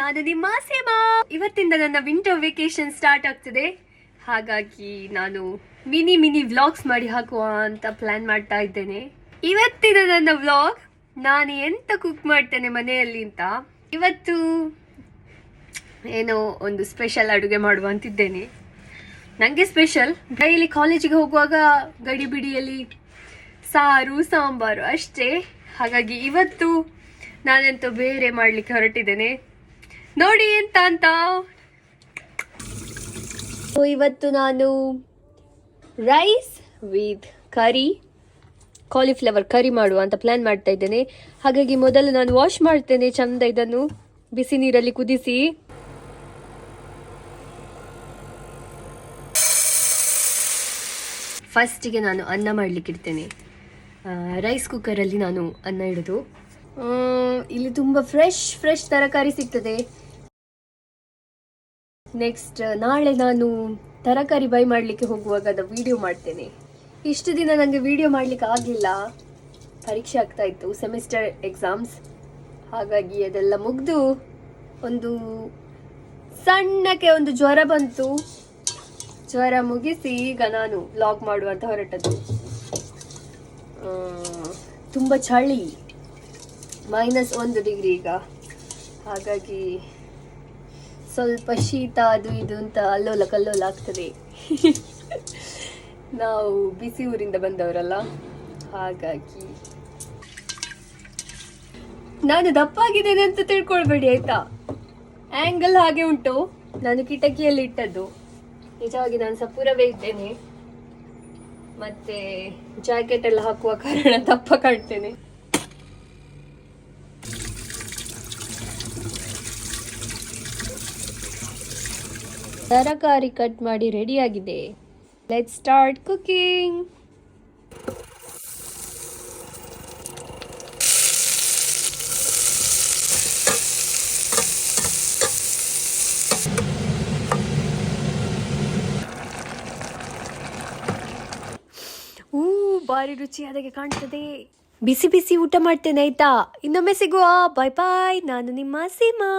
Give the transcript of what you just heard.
ನಾನು ನಿಮ್ಮ ಸೇಮಾ. ಇವತ್ತಿಂದ ನನ್ನ ವಿಂಟರ್ ವೆಕೇಶನ್ ಸ್ಟಾರ್ಟ್ ಆಗ್ತದೆ. ಹಾಗಾಗಿ ನಾನು ಮಿನಿ ವ್ಲಾಗ್ಸ್ ಮಾಡಿ ಹಾಕುವ ಅಂತ ಪ್ಲಾನ್ ಮಾಡ್ತಾ ಇದ್ದೇನೆ. ಇವತ್ತಿನ ನನ್ನ ವ್ಲಾಗ್ ನಾನು ಎಂತ ಕುಕ್ ಮಾಡ್ತೇನೆ ಮನೆಯಲ್ಲಿ ಅಂತ. ಇವತ್ತು ಏನೋ ಒಂದು ಸ್ಪೆಷಲ್ ಅಡುಗೆ ಮಾಡುವ ಅಂತಿದ್ದೇನೆ. ನನಗೆ ಸ್ಪೆಷಲ್ ಡೈಲಿ ಕಾಲೇಜಿಗೆ ಹೋಗುವಾಗ ಗಡಿಬಿಡಿಯಲ್ಲಿ ಸಾರು ಸಾಂಬಾರು ಅಷ್ಟೇ. ಹಾಗಾಗಿ ಇವತ್ತು ನಾನೆಂತೂ ಬೇರೆ ಮಾಡಲಿಕ್ಕೆ ಹೊರಟಿದ್ದೇನೆ. ನೋಡಿ ಎಂತ ಅಂತ. ಇವತ್ತು ನಾನು ರೈಸ್ ವಿತ್ ಕರಿ, ಕಾಲಿಫ್ಲವರ್ ಕರಿ ಮಾಡುವ ಅಂತ ಪ್ಲಾನ್ ಮಾಡ್ತಾ ಇದ್ದೇನೆ. ಹಾಗಾಗಿ ಮೊದಲು ನಾನು ವಾಶ್ ಮಾಡ್ತೇನೆ ಚಂದ. ಇದನ್ನು ಬಿಸಿ ನೀರಲ್ಲಿ ಕುದಿಸಿ ಫಸ್ಟಿಗೆ ನಾನು ಅನ್ನ ಮಾಡಲಿಕ್ಕೆ ಇಡ್ತೇನೆ. ರೈಸ್ ಕುಕ್ಕರಲ್ಲಿ ನಾನು ಅನ್ನ ಇಡೋದು. ಇಲ್ಲಿ ತುಂಬ ಫ್ರೆಶ್ ತರಕಾರಿ ಸಿಗ್ತದೆ. ನೆಕ್ಸ್ಟ್ ನಾಳೆ ನಾನು ತರಕಾರಿ ಬೈ ಮಾಡಲಿಕ್ಕೆ ಹೋಗುವಾಗ ಅದು ವಿಡಿಯೋ ಮಾಡ್ತೇನೆ. ಇಷ್ಟು ದಿನ ನನಗೆ ವಿಡಿಯೋ ಮಾಡಲಿಕ್ಕೆ ಆಗಲಿಲ್ಲ, ಪರೀಕ್ಷೆ ಆಗ್ತಾ ಇತ್ತು, ಸೆಮಿಸ್ಟರ್ ಎಕ್ಸಾಮ್ಸ್. ಹಾಗಾಗಿ ಅದೆಲ್ಲ ಮುಗಿದು ಒಂದು ಸಣ್ಣಕ್ಕೆ ಒಂದು ಜ್ವರ ಬಂತು. ಜ್ವರ ಮುಗಿಸಿ ಈಗ ನಾನು ವ್ಲಾಗ್ ಮಾಡುವಂತ ಹೊರಟದ್ದು. ತುಂಬ ಚಳಿ, -1 ಡಿಗ್ರಿ ಈಗ. ಹಾಗಾಗಿ ಸ್ವಲ್ಪ ಶೀತ ಅದು ಇದು ಅಂತ ಅಲ್ಲೋಲ ಕಲ್ಲೋಲ ಆಗ್ತದೆ. ನಾವು ಬಿಸಿ ಊರಿಂದ ಬಂದವರಲ್ಲ, ಹಾಗಾಗಿ ನಾನು ದಪ್ಪಾಗಿದ್ದೇನೆ ಅಂತ ತಿಳ್ಕೊಳ್ಬೇಡಿ ಆಯ್ತಾ. ಆ್ಯಂಗಲ್ ಹಾಗೆ ಉಂಟು, ನಾನು ಕಿಟಕಿಯಲ್ಲಿ ಇಟ್ಟದ್ದು. ನಿಜವಾಗಿ ನಾನು ಸಪೂರವೇ ಇದ್ದೇನೆ. ಮತ್ತೆ ಜಾಕೆಟ್ ಎಲ್ಲ ಹಾಕುವ ಕಾರಣ ದಪ್ಪ ಕಾಣ್ತೇನೆ. ತರಕಾರಿ ಕಟ್ ಮಾಡಿ ರೆಡಿ ಆಗಿದೆ. Let's start cooking. ಭಾರಿ ರುಚಿಯಾದಾಗೆ ಕಾಣ್ತದೆ. ಬಿಸಿ ಊಟ ಮಾಡ್ತೇನೆ ಆಯ್ತಾ. ಇನ್ನೊಮ್ಮೆ ಸಿಗುವ. ಬಾಯ್ ಬಾಯ್. ನಾನು ನಿಮ್ಮ ಸೀಮಾ.